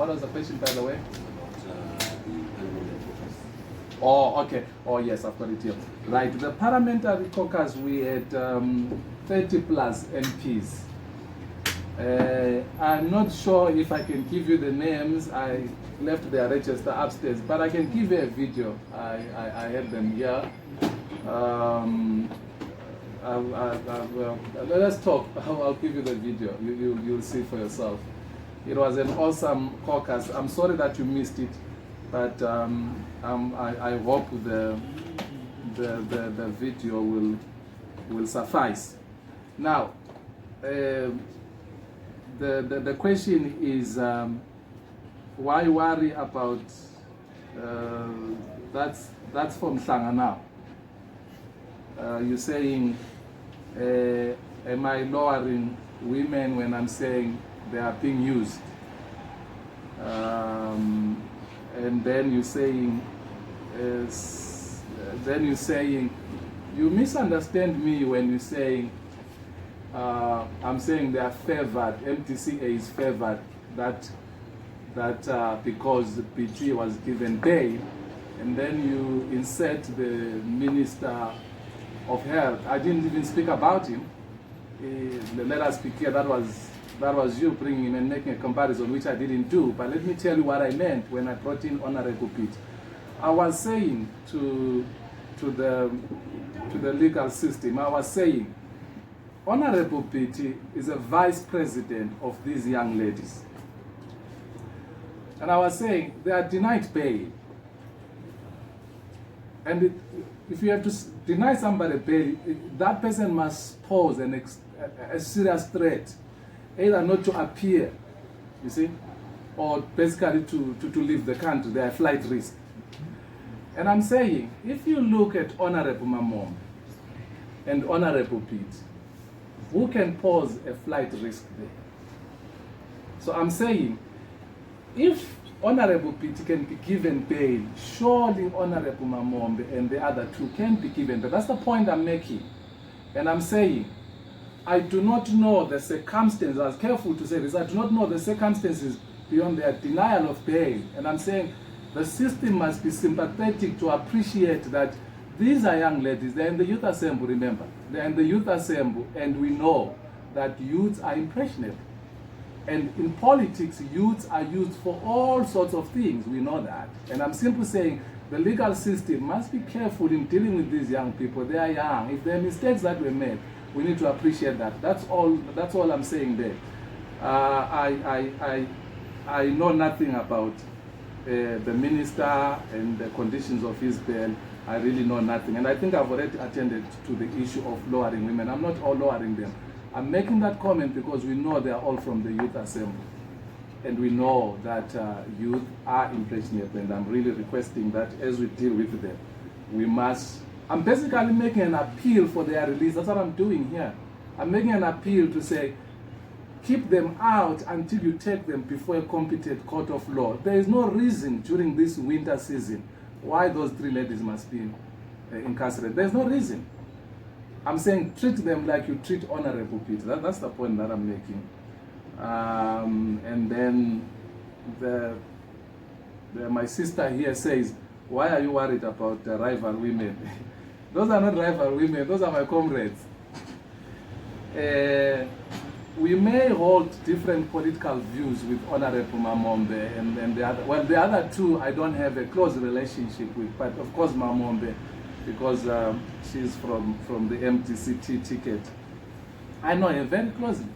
What was the question, by the way? About the parliamentary caucus. Oh, okay. Oh, yes, I've got it here. Right. The parliamentary caucus, we had 30 plus MPs. I'm not sure if I can give you the names. I left their register upstairs, but I can give you a video. I had them here. Let's talk. I'll give you the video. You'll see for yourself. It was an awesome caucus. I'm sorry that you missed it, but I hope the video will suffice. Now, the question is, why worry about? That's from Hlanga now. You're saying, am I lowering women when I'm saying they are being used? And then you're saying, you misunderstand me when you're saying, I'm saying they are favored, MTCA is favored, that because PT was given bail, and then you insert the Minister of Health. I didn't even speak about him. Let us be clear, that was you bringing him and making a comparison, which I didn't do. But let me tell you what I meant when I brought in Honorable Pete. I was saying to the legal system, I was saying, Honorable Pete is a vice president of these young ladies. And I was saying, they are denied bail. And if you have to deny somebody bail, that person must pose a serious threat, either not to appear, you see, or basically to leave the country. They are flight risk. And I'm saying, if you look at Honorable Mamom and Honorable Pete, who can pose a flight risk there? So I'm saying, if Honorable Pete can be given bail, surely Honorable Mamombe and the other two can be given bail. That's the point I'm making. And I'm saying, I do not know the circumstances. I was careful to say this. I do not know the circumstances beyond their denial of bail. And I'm saying the system must be sympathetic to appreciate that these are young ladies. They're in the youth assembly, remember. They're in the youth assembly, and we know that youths are impressionable. And in politics, youths are used for all sorts of things. We know that. And I'm simply saying the legal system must be careful in dealing with these young people. They are young. If there are mistakes that were made, we need to appreciate that. That's all I'm saying there. I know nothing about the minister and the conditions of his bail. I really know nothing. And I think I've already attended to the issue of lowering women. I'm not all lowering them. I'm making that comment because we know they are all from the youth assembly. And we know that youth are impressionable. And I'm really requesting that as we deal with them, we must... I'm basically making an appeal for their release. That's what I'm doing here. I'm making an appeal to say, keep them out until you take them before a competent court of law. There is no reason during this winter season why those three ladies must be incarcerated. There's no reason. I'm saying treat them like you treat Honorable Peter. That's the point that I'm making. And then my sister here says, why are you worried about rival women? Those are not rival women, those are my comrades. We may hold different political views with Honorable Mamombe and the other. Well, the other two I don't have a close relationship with, but of course Mamombe, because she's from the MTCT ticket. I know her very closely.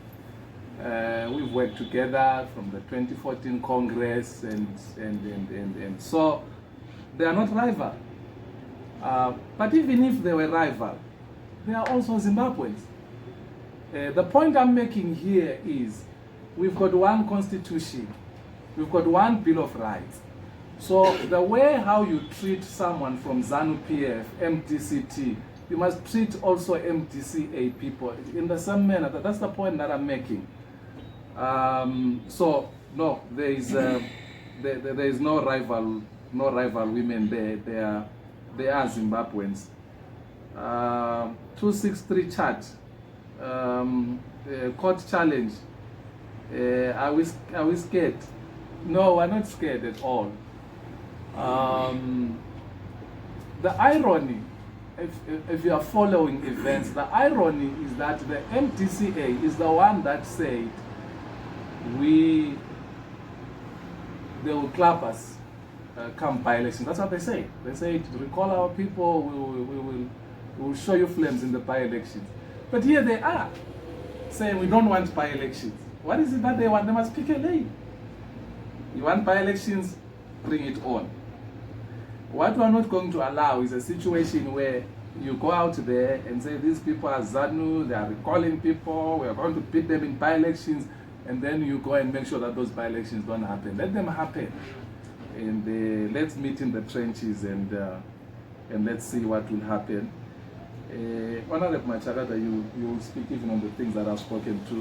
We've worked together from the 2014 Congress and so they are not rival. But even if they were rival, they are also Zimbabweans. The point I'm making here is we've got one constitution, we've got one Bill of Rights. So the way how you treat someone from ZANU-PF, MTCT, you must treat also MTCA people in the same manner. That's the point that I'm making. So no, there is no rival women there. They are Zimbabweans. 263 chat. Court challenge. Are we scared? No, we're not scared at all. The irony, if you are following events, the irony is that the MDCA is the one that said they will clap us come by-election. That's what they say. They say, recall our people, we will show you flames in the by-elections. But here they are, saying we don't want by-elections. What is it that they want? They must pick a lane. You want by-elections, bring it on. What we are not going to allow is a situation where you go out there and say these people are ZANU, they are recalling people, we are going to beat them in by-elections, and then you go and make sure that those by-elections don't happen. Let them happen. And let's meet in the trenches and let's see what will happen. Honorable Machagada, you will speak even on the things that I've spoken to.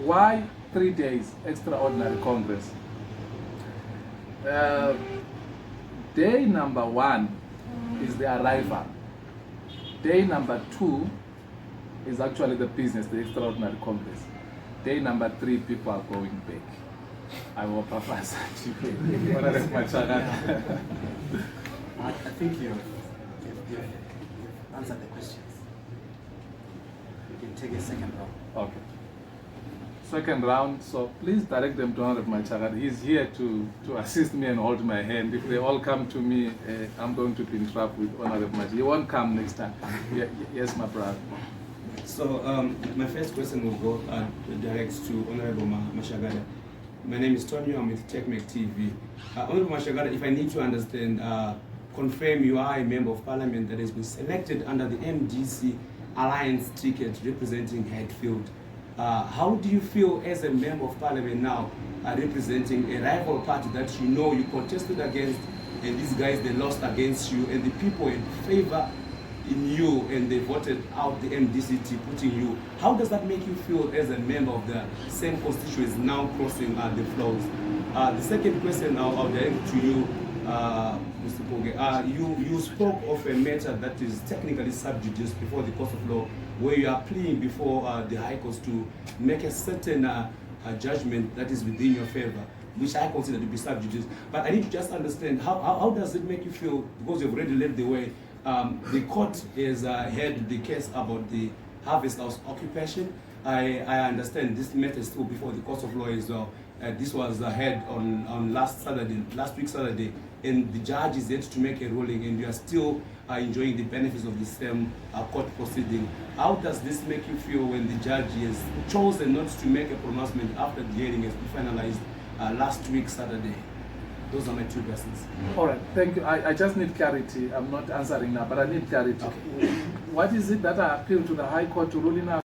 Why 3 days extraordinary Congress? Day number 1 is the arrival. Day number 2 is actually the business, the extraordinary Congress. Day number 3, people are going back. I will pass you. Honorable Machagada. I think you've answered the questions. You can take a second round. Okay. Second round, so please direct them to Honorable Machagada. He's here to assist me and hold my hand. If they all come to me, I'm going to be in trouble with Honorable Machagada. He won't come next time. Yes, my brother. So my first question will go direct to Honorable Machagada. My name is Tony, I'm with TechMake TV. Honorable Machagada, if I need to understand, confirm you are a member of parliament that has been selected under the MDC Alliance ticket representing Hatfield. How do you feel as a member of parliament now representing a rival party that you know you contested against, and these guys, they lost against you, and the people in favor in you and they voted out the MDCT putting you? How does that make you feel as a member of the same constituency now crossing the floors? The second question I'll direct to you, Mr. Poge. You spoke of a matter that is technically sub judice before the court of law, where you are pleading before the High Court to make a certain judgment that is within your favor, which I consider to be sub judice. But I need to just understand, how does it make you feel, because you've already led the way. The court has heard the case about the Harvest House occupation. I understand this matter is still before the court of law as well. This was heard on last week Saturday, and the judge is yet to make a ruling, and you are still enjoying the benefits of the same court proceeding. How does this make you feel when the judge has chosen not to make a pronouncement after the hearing has been finalized last week Saturday? Those are my two questions. All right, thank you. I just need clarity. I'm not answering now, but I need clarity. Okay. What is it that I appeal to the High Court to rule in our